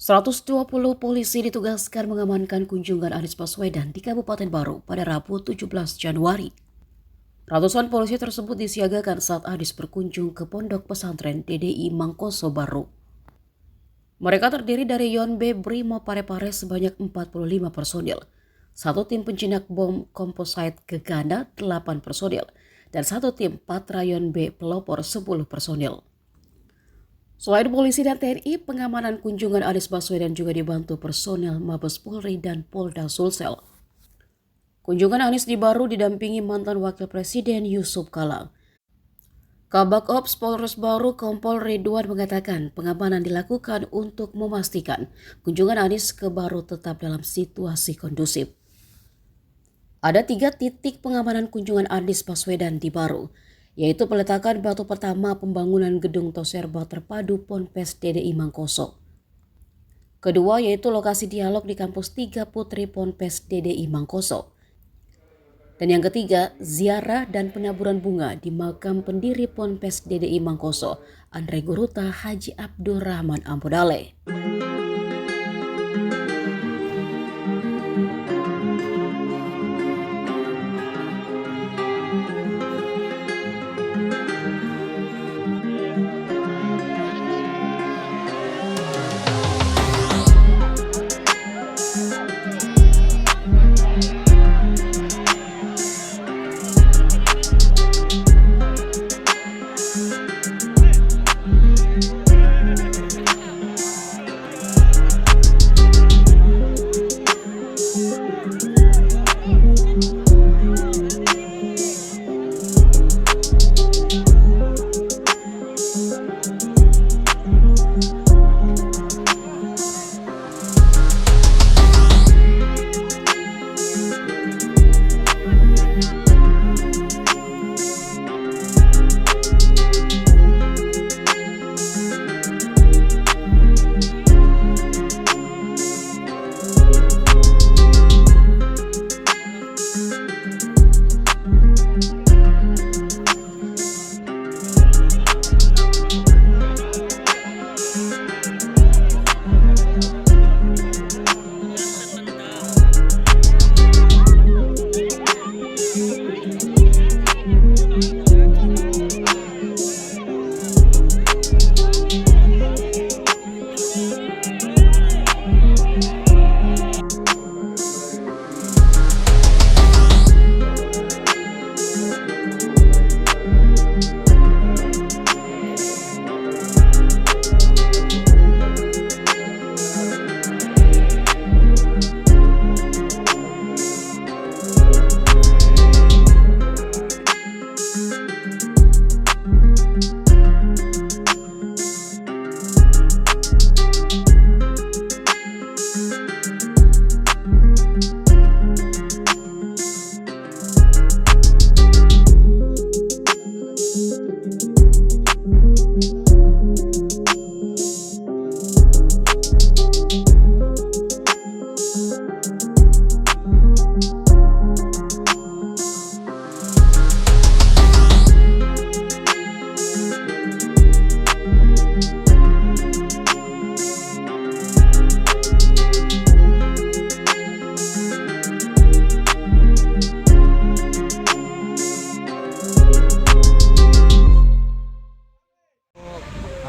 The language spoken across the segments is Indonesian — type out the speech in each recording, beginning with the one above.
120 polisi ditugaskan mengamankan kunjungan Anies Baswedan di Kabupaten Baru pada Rabu 17 Januari. Ratusan polisi tersebut disiagakan saat Anies berkunjung ke Pondok Pesantren DDI Mangkoso Baru. Mereka terdiri dari Yonbe Brimo Parepare sebanyak 45 personil, satu tim penjinak bom komposite Gegana 8 personil, dan satu tim Patra Yonbe pelopor 10 personil. Selain polisi dan TNI, pengamanan kunjungan Anies Baswedan juga dibantu personel Mabes Polri dan Polda Sulsel. Kunjungan Anies di Baru didampingi mantan Wakil Presiden Yusuf Kala. Kabak Ops Polres Baru Kompol Ridwan mengatakan pengamanan dilakukan untuk memastikan kunjungan Anies ke Baru tetap dalam situasi kondusif. Ada 3 titik pengamanan kunjungan Anies Baswedan di Baru, yaitu peletakan batu pertama pembangunan gedung Toserba terpadu Ponpes DDI Mangkoso. Kedua yaitu lokasi dialog di kampus 3 Putri Ponpes DDI Mangkoso. Dan yang ketiga, ziarah dan penaburan bunga di makam pendiri Ponpes DDI Mangkoso, Andre Guruta Haji Abdurrahman Ampodale.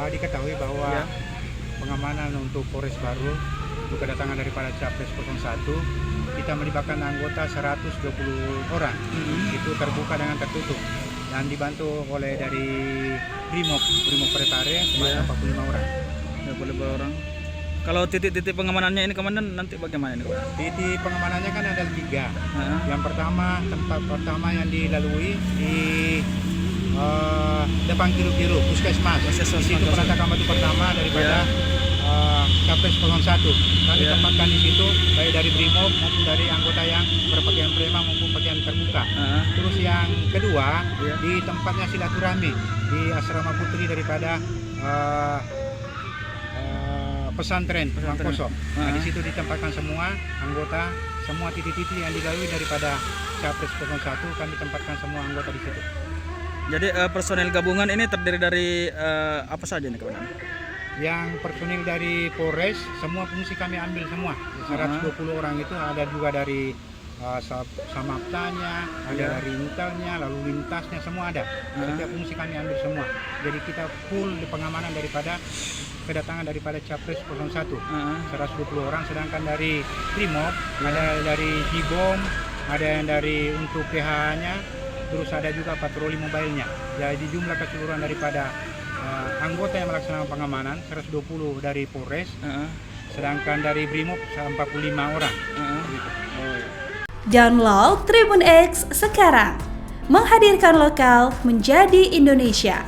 Diketahui bahwa pengamanan untuk Polres Baru untuk kedatangan daripada Capres 01 kita melibatkan anggota 120 orang. Itu terbuka dengan tertutup dan dibantu oleh dari Brimob Prepare sebanyak 45 orang. 45 orang. Kalau titik-titik pengamanannya ini komandan nanti bagaimana ini? Titik pengamanannya kan ada 3. Yang pertama, tempat pertama yang dilalui di depan Kiru Puskesmas. Di situ peletakan batu pertama daripada Capres 01. Kami tempatkan di situ baik dari Brimob maupun dari anggota yang berpakaian prema maupun pakaian terbuka. Terus yang kedua di tempatnya silaturahmi di asrama putri daripada pesantren Mangkoso. Nah, di situ ditempatkan semua anggota, semua titik-titik yang dilalui daripada Capres 01 kami tempatkan semua anggota di situ. Jadi personel gabungan ini terdiri dari apa saja nih kawan? Yang personil dari Polres semua fungsi kami ambil semua. 120 orang itu ada juga dari Samaptanya, ada dari Intelnya, lalu lintasnya semua ada. Setiap fungsi kami ambil semua. Jadi kita full di pengamanan daripada kedatangan daripada Capres 01. 120 orang, sedangkan dari Brimob ada dari Jibom, ada yang dari untuk PH-nya, terus ada juga patroli mobilnya. Jadi jumlah keseluruhan daripada anggota yang melaksanakan pengamanan 120 dari Polres, sedangkan dari Brimob 45 orang. Gitu. Download Tribun X sekarang, menghadirkan lokal menjadi Indonesia.